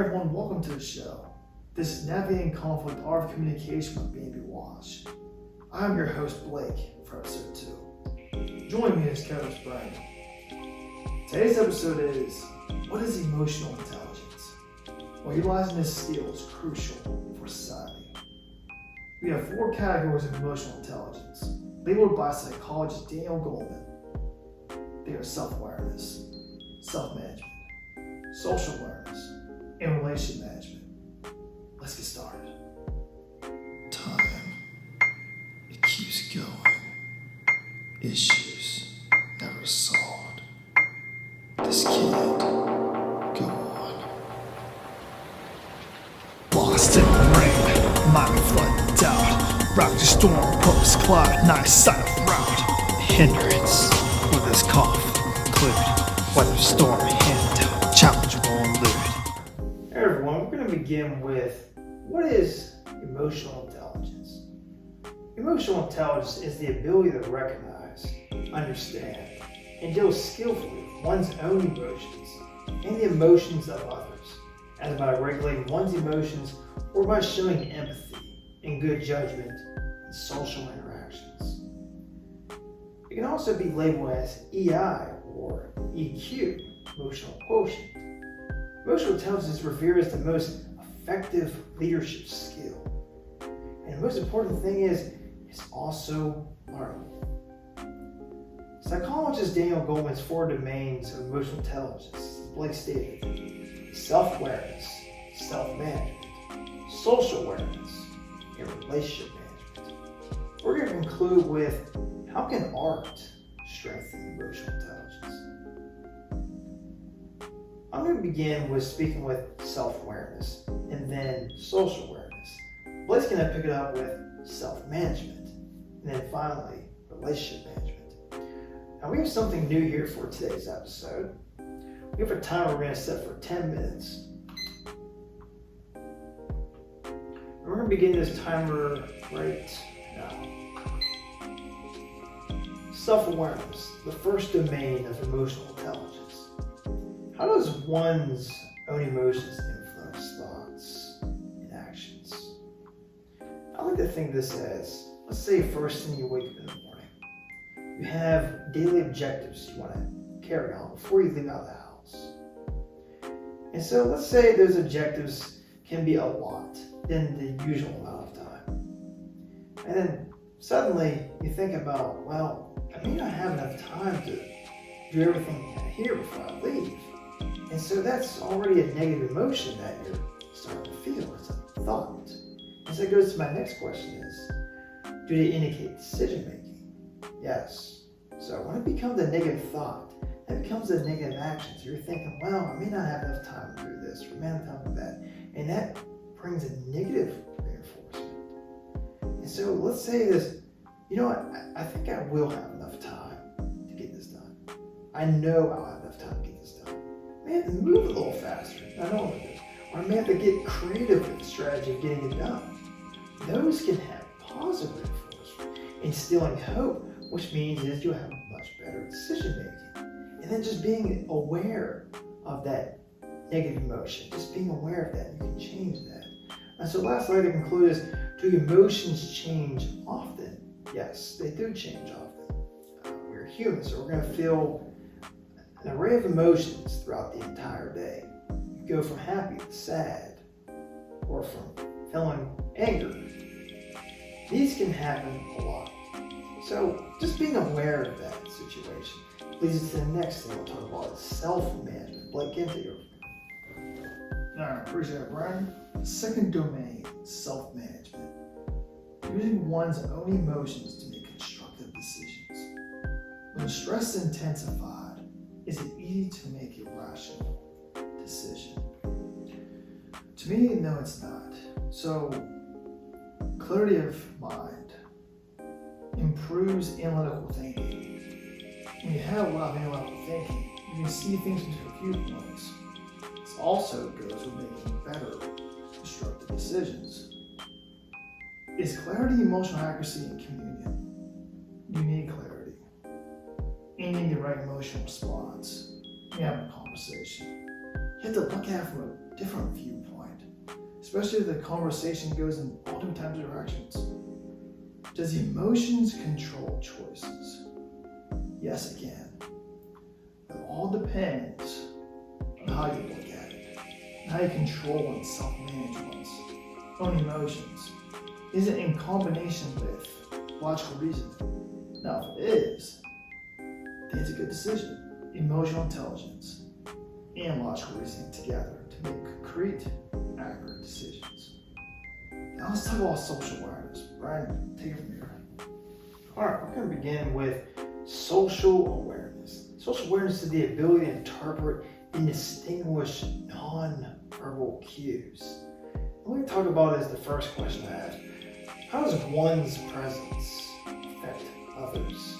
everyone, welcome to the show. This is Navigating Conflict, Art of Communication with B&B Wash. I'm your host, Blake, for episode 2. Join me as co-host, Brian. Today's episode is, what is emotional intelligence? Well, utilizing this skill is crucial for society. We have 4 categories of emotional intelligence, labeled by psychologist Daniel Goleman. They are self-awareness, self-management, social awareness, and relationship management. Let's get started. Time, it keeps going. Issues never solved. This can't go on. Lost in the rain, mind flooded doubt. Route to storm, post cloud, nice side of route. Hindrance, with this cough, include weather storm, hand challenge will elude. Hey everyone, we're going to begin with what is emotional intelligence? Emotional intelligence is the ability to recognize, understand, and deal skillfully with one's own emotions and the emotions of others, either by regulating one's emotions or by showing empathy and good judgment in social interactions. It can also be labeled as EI or EQ, emotional quotient. Emotional intelligence is revered as the most effective leadership skill. And the most important thing is, it's also learnable. Psychologist Daniel Goleman's 4 domains of emotional intelligence, as Blake stated: self-awareness, self-management, social awareness, and relationship management. We're going to conclude with, how can art strengthen emotional intelligence? I'm going to begin with speaking with self-awareness and then social awareness. Blake's going to pick it up with self-management and then finally relationship management. Now we have something new here for today's episode. We have a timer we're going to set for 10 minutes. We're going to begin this timer right now. Self-awareness, the first domain of emotional intelligence. How does one's own emotions influence thoughts and actions? I like to think of this as, let's say first thing you wake up in the morning. You have daily objectives you want to carry on before you leave out of the house. And so let's say those objectives can be a lot than the usual amount of time. And then suddenly you think about, well, I may not have enough time to do everything here before I leave. And so that's already a negative emotion that you're starting to feel. It's a thought. And so it goes to my next question is, do they indicate decision making? Yes. So when it becomes a negative thought, that becomes a negative action. So you're thinking, well, I may not have enough time to do this, or may not have time to do that. And that brings a negative reinforcement. And so let's say this, you know what, I think I will have enough time to get this done. I know I'll have enough time to get this done. I may have to move a little faster, not only this, or I may have to get creative with the strategy of getting it done. Those can have positive reinforcement, instilling hope, which means is you'll have much better decision making. And then just being aware of that negative emotion, just being aware of that, you can change that. And so lastly, to conclude is, do emotions change often? Yes, they do change often. We're humans, so we're going to feel an array of emotions throughout the entire day. You go from happy to sad, or from feeling anger. These can happen a lot. So just being aware of that situation leads us to the next thing we'll talk about, is self-management. Blake, into you. All right, appreciate it, Brian. Second domain, self-management. Using one's own emotions to make constructive decisions. When stress intensified, is it easy to make a rational decision? To me, no, it's not. So, clarity of mind improves analytical thinking. When you have a lot of analytical thinking, you can see things from different viewpoints. This also goes with making better constructive decisions. Is clarity, emotional accuracy, and communion? You need clarity. And you need the right emotional response. You have a conversation. you have to look at it from a different viewpoint, especially if the conversation goes in all different types of directions. Does emotions control choices? Yes, again. It all depends on how you look at it, and how you control and self-manage one's own emotions. Is it in combination with logical reasoning? Now, if it is, then it's a good decision. Emotional intelligence and logical reasoning together to make concrete, accurate decisions. Now let's talk about social awareness. Brian, take it from here. All right, we're going to begin with social awareness. Social awareness is the ability to interpret and distinguish non-verbal cues. What we talk about is the first question I asked. How does one's presence affect others?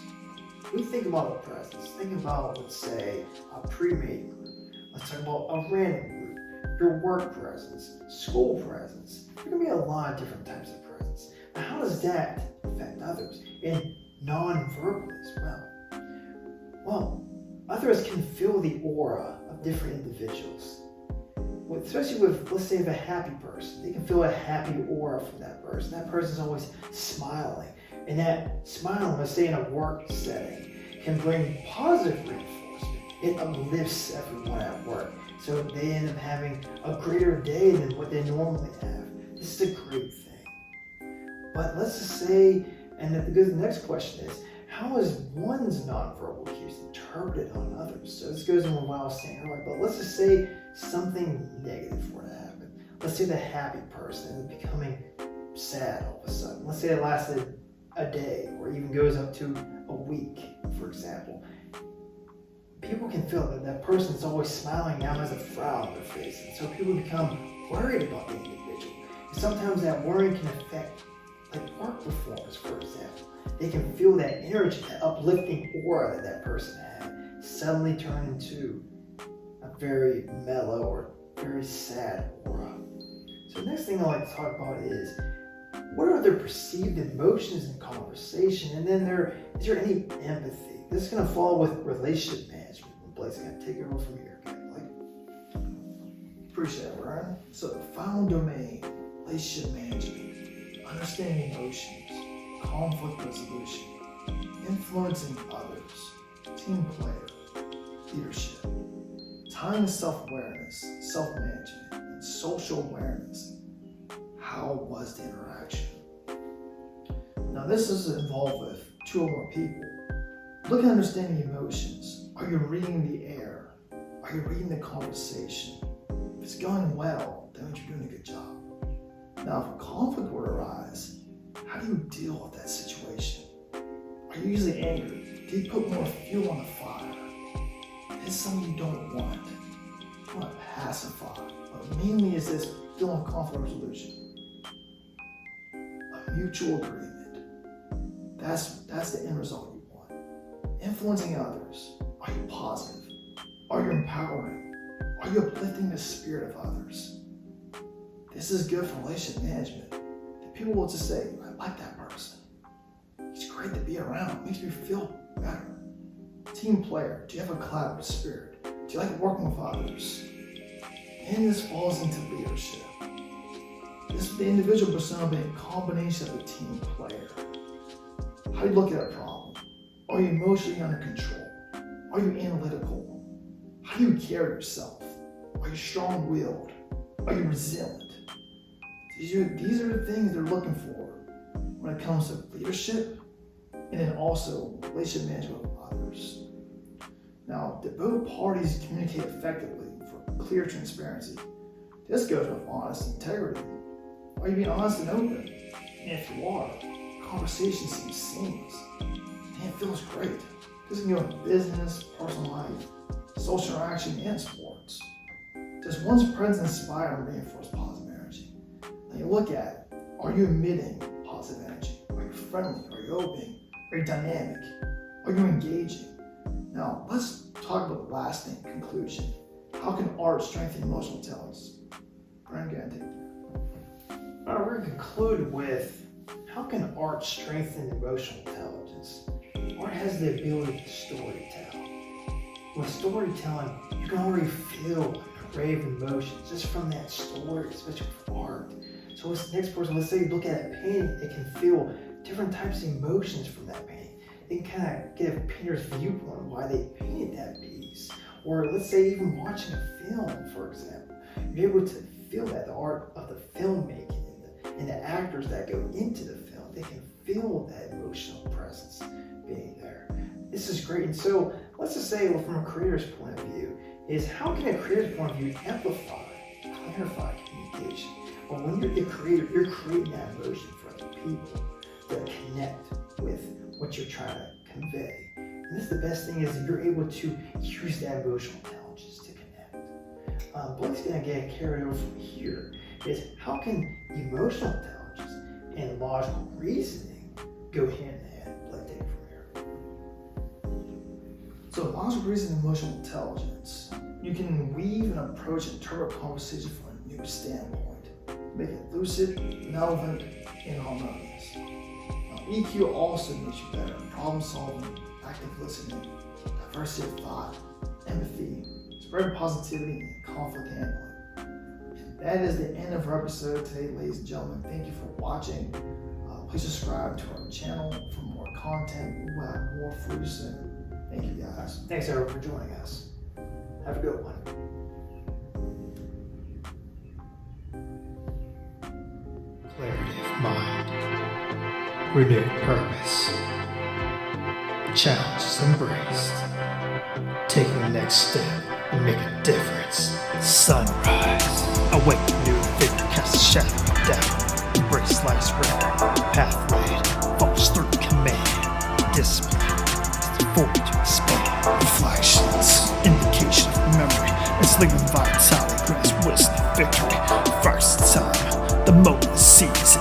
We think about a presence. Think about, let's say, a pre-meeting group. Let's talk about a random group, your work presence, school presence. There can be a lot of different types of presence. Now, how does that affect others? And non-verbally as well. Well, others can feel the aura of different individuals. Especially with, let's say, a happy person. They can feel a happy aura from that person. That person's always smiling. And that smiling, let's say in a work setting, can bring positive reinforcement. It uplifts everyone at work. So they end up having a greater day than what they normally have. This is a great thing. But let's just say, and the next question is, how is one's nonverbal cues interpreted on others? So this goes in with what I was saying earlier, but let's just say something negative were to happen. Let's say the happy person is becoming sad all of a sudden. Let's say it lasted a day or even goes up to a week, for example. People can feel that that person's always smiling now has a frown on their face. And so people become worried about the individual. And sometimes that worry can affect like work performance, for example. They can feel that energy, that uplifting aura that that person had suddenly turn into a very mellow or very sad aura. So the next thing I like to talk about is, what are their perceived emotions in conversation? And then is there any empathy? This is going to fall with relationship management. Blake's going to take it over from here. Okay, Blake? Appreciate it, Brian. So the final domain, relationship management, understanding emotions, conflict resolution, influencing others, team player, leadership, tying self-awareness, self-management, and social awareness. How was the interaction? Now this is involved with two or more people. Look at understanding emotions. Are you reading the air? Are you reading the conversation? If it's going well, that means you're doing a good job. Now, if a conflict were to arise, how do you deal with that situation? Are you usually angry? Do you put more fuel on the fire? It's something you don't want. You want to pacify. But mainly is this dealing with conflict resolution. A mutual agreement. That's the end result you want. Influencing others. Are you positive? Are you empowering? Are you uplifting the spirit of others? This is good for relationship management. The people will just say, I like that person. He's great to be around. It makes me feel better. Team player, do you have a collaborative spirit? Do you like working with others? And this falls into leadership. This is the individual persona being a combination of the team player. How do you look at a problem? Are you emotionally under control? Are you analytical? How do you carry yourself? Are you strong-willed? Are you resilient? These are the things they're looking for when it comes to leadership and then also relationship management with others. Now, did both parties communicate effectively for clear transparency? This goes with honest integrity. Are you being honest and open? And if you are, the conversation seems seamless. And it feels great. This can go in business, personal life, social interaction, and sports. Does one's presence inspire and reinforce positive energy? Now you look at it. Are you emitting positive energy? Are you friendly? Are you open? Are you dynamic? Are you engaging? Now, let's talk about the last thing, conclusion. How can art strengthen emotional intelligence? Brian, go ahead and take it. All right, we're going to conclude with, how can art strengthen emotional intelligence? Art has the ability to storytell. With storytelling, you can already feel array of emotions just from that story, especially with art. So let's, the next person, let's say you look at a painting, it can feel different types of emotions from that painting. It can kind of get a painter's viewpoint on why they painted that piece. Or let's say even watching a film, for example. You're able to feel that, the art of the filmmaking and the actors that go into the film, they can feel that emotional presence being there. This is great. And so let's just say, well, from a creator's point of view, is how can a creator's point of view amplify, clarify communication? Well, when you're the creator, you're creating that emotion for other people that connect with what you're trying to convey. And this is the best thing, is that you're able to use that emotional intelligence to connect. Blake's going to get carried over from here, is how can emotional intelligence and logical reasoning go hand in hand? Blake, take it from here. So logical reasoning and emotional intelligence, you can weave and approach and interpret conversation from a new standpoint. Make it lucid, relevant, and harmonious. EQ also makes you better at problem solving, active listening, diversity of thought, empathy, spread positivity, and conflict handling. And that is the end of our episode today, ladies and gentlemen. Thank you for watching. Please subscribe to our channel for more content. We'll have more for you soon. Thank you, guys. Thanks, everyone, for joining us. Have a good one. Clarity of mind, renewed purpose, challenges embraced, taking the next step and make a difference. Sunrise, awake new vigor, cast a shadow of doubt, embrace life's rhythm, path laid, falls through command, discipline, forward to expand, reflections, indication of memory, enslaving vitality, grants wisdom, victory, first time. The moment sees